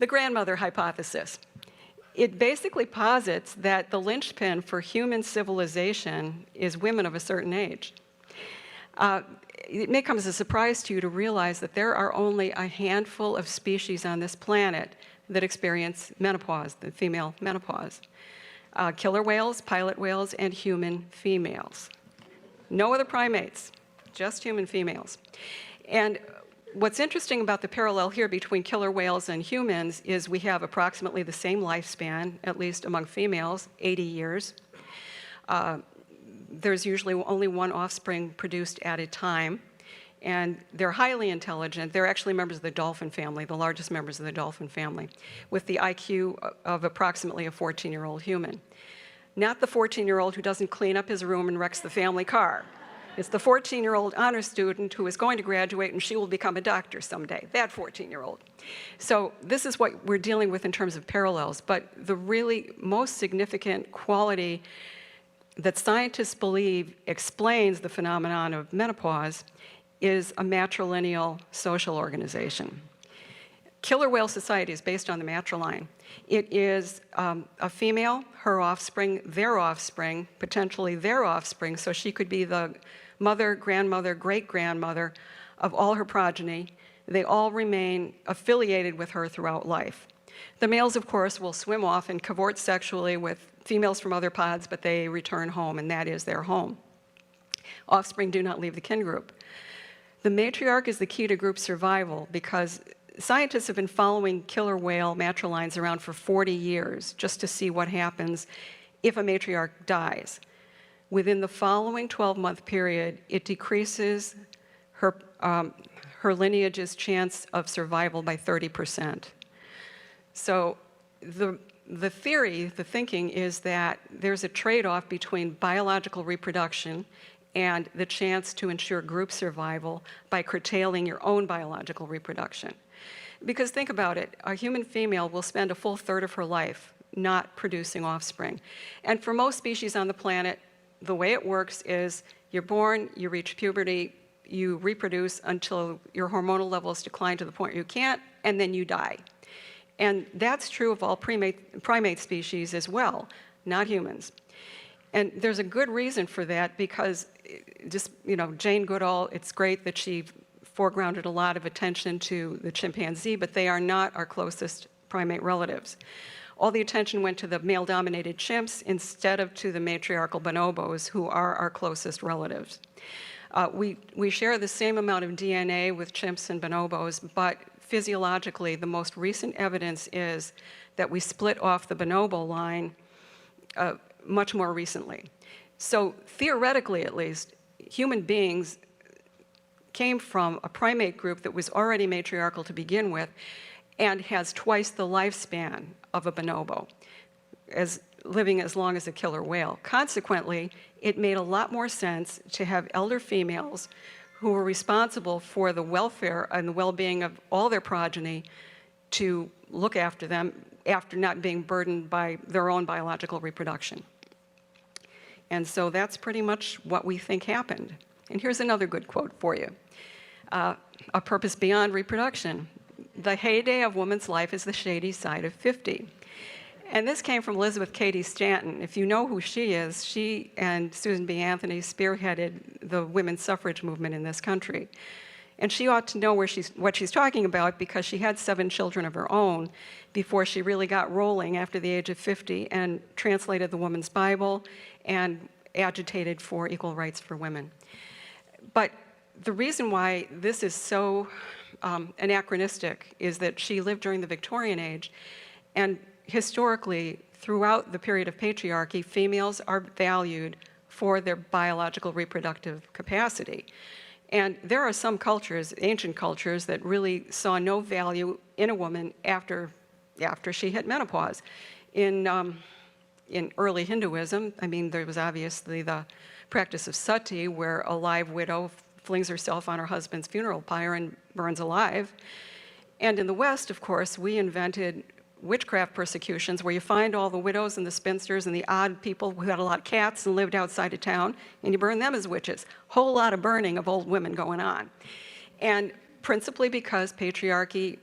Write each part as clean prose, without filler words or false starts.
The grandmother hypothesis. It basically posits that the linchpin for human civilization is women of a certain age. It may come as a surprise to you to realize that there are only a handful of species on this planet that experience menopause, the female menopause. Killer whales, pilot whales, and human females. No other primates, just human females. And what's interesting about the parallel here between killer whales and humans is we have approximately the same lifespan, at least among females, 80 years. There's usually only one offspring produced at a time, and they're highly intelligent. They're actually members of the dolphin family, the largest members of the dolphin family, with the IQ of approximately a 14-year-old human. Not the 14-year-old who doesn't clean up his room and wrecks the family car. It's the 14-year-old honor student who is going to graduate and she will become a doctor someday, that 14-year-old. So this is what we're dealing with in terms of parallels, but the really most significant quality that scientists believe explains the phenomenon of menopause is a matrilineal social organization. Killer whale society is based on the matriline. It is a female, her offspring, potentially their offspring, so she could be the mother, grandmother, great-grandmother of all her progeny. They all remain affiliated with her throughout life. The males, of course, will swim off and cavort sexually with females from other pods, but they return home, and that is their home. Offspring do not leave the kin group. The matriarch is the key to group survival because scientists have been following killer whale matrilines around for 40 years just to see what happens if a matriarch dies. Within the following 12-month period, it decreases her lineage's chance of survival by 30%. So the theory, the thinking is that there's a trade-off between biological reproduction and the chance to ensure group survival by curtailing your own biological reproduction. Because think about it, a human female will spend a full third of her life not producing offspring. And for most species on the planet, the way it works is you're born, you reach puberty, you reproduce until your hormonal levels decline to the point you can't, and then you die. And that's true of all primate species as well, not humans. And there's a good reason for that because just, Jane Goodall, it's great that she foregrounded a lot of attention to the chimpanzee, but they are not our closest primate relatives. All the attention went to the male-dominated chimps instead of to the matriarchal bonobos, who are our closest relatives. We share the same amount of DNA with chimps and bonobos, but physiologically, the most recent evidence is that we split off the bonobo line much more recently. So theoretically, at least, human beings came from a primate group that was already matriarchal to begin with and has twice the lifespan of a bonobo, living as long as a killer whale. Consequently, it made a lot more sense to have elder females who were responsible for the welfare and the well-being of all their progeny to look after them after not being burdened by their own biological reproduction. And so that's pretty much what we think happened. And here's another good quote for you. A purpose beyond reproduction. The heyday of woman's life is the shady side of 50. And this came from Elizabeth Cady Stanton. If you know who she is, she and Susan B. Anthony spearheaded the women's suffrage movement in this country. And she ought to know what she's talking about because she had 7 children of her own before she really got rolling after the age of 50 and translated the Woman's Bible and agitated for equal rights for women. But the reason why this is so anachronistic is that she lived during the Victorian age, and historically, throughout the period of patriarchy, females are valued for their biological reproductive capacity. And there are some cultures, ancient cultures, that really saw no value in a woman after she hit menopause. In early Hinduism, there was obviously the practice of sati, where a live widow flings herself on her husband's funeral pyre and burns alive. And in the West, of course, we invented witchcraft persecutions where you find all the widows and the spinsters and the odd people who had a lot of cats and lived outside of town, and you burn them as witches. Whole lot of burning of old women going on. And principally because patriarchy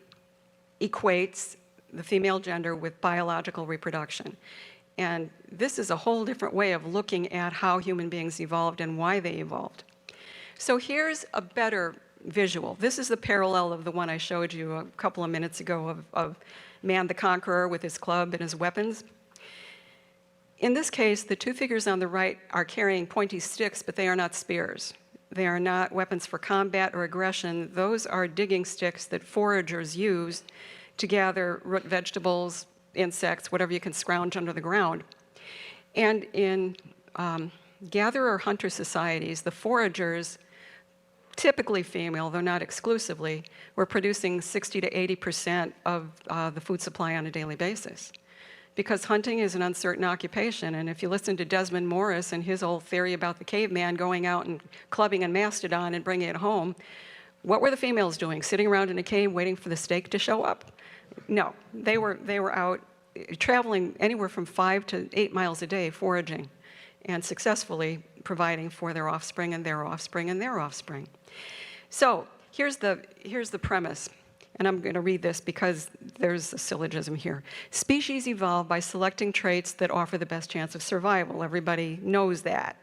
equates the female gender with biological reproduction. And this is a whole different way of looking at how human beings evolved and why they evolved. So here's a better visual. This is the parallel of the one I showed you a couple of minutes ago of Man the Conqueror with his club and his weapons. In this case, the two figures on the right are carrying pointy sticks, but they are not spears. They are not weapons for combat or aggression. Those are digging sticks that foragers use to gather root vegetables, insects, whatever you can scrounge under the ground. And in gatherer-hunter societies, the foragers, typically female, though not exclusively, were producing 60 to 80% of the food supply on a daily basis. Because hunting is an uncertain occupation, and if you listen to Desmond Morris and his old theory about the caveman going out and clubbing a mastodon and bringing it home, what were the females doing? Sitting around in a cave waiting for the steak to show up? No, they were out traveling anywhere from 5 to 8 miles a day foraging and successfully providing for their offspring and their offspring and their offspring. So here's the premise. And I'm going to read this because there's a syllogism here. Species evolve by selecting traits that offer the best chance of survival. Everybody knows that.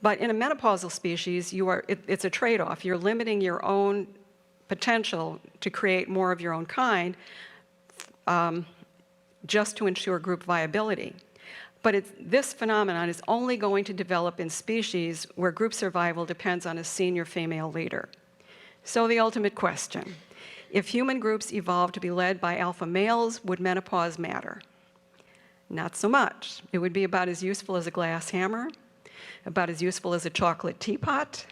But in a menopausal species, it's a trade-off. You're limiting your own potential to create more of your own kind just to ensure group viability. But this phenomenon is only going to develop in species where group survival depends on a senior female leader. So the ultimate question. If human groups evolved to be led by alpha males, would menopause matter? Not so much. It would be about as useful as a glass hammer, about as useful as a chocolate teapot,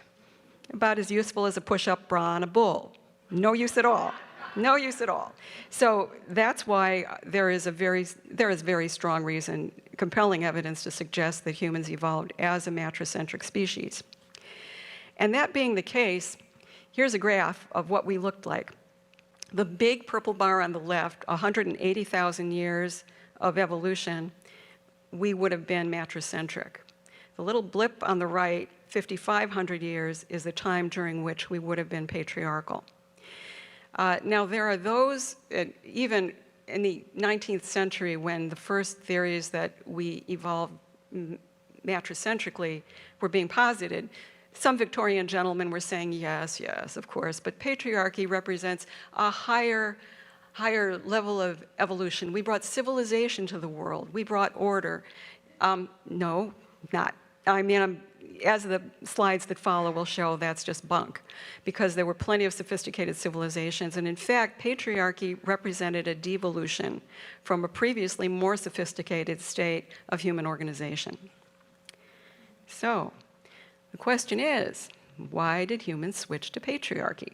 about as useful as a push-up bra on a bull. No use at all. No use at all. So that's why there is very strong reason, compelling evidence to suggest that humans evolved as a matricentric species. And that being the case, here's a graph of what we looked like. The big purple bar on the left, 180,000 years of evolution, we would have been matricentric. The little blip on the right, 5,500 years, is the time during which we would have been patriarchal. Now, there are those, even in the 19th century, when the first theories that we evolved matricentrically were being posited, some Victorian gentlemen were saying, yes, yes, of course, but patriarchy represents a higher level of evolution. We brought civilization to the world. We brought order. No, not. I mean, as the slides that follow will show, that's just bunk, because there were plenty of sophisticated civilizations, and in fact, patriarchy represented a devolution from a previously more sophisticated state of human organization. So, the question is, why did humans switch to patriarchy?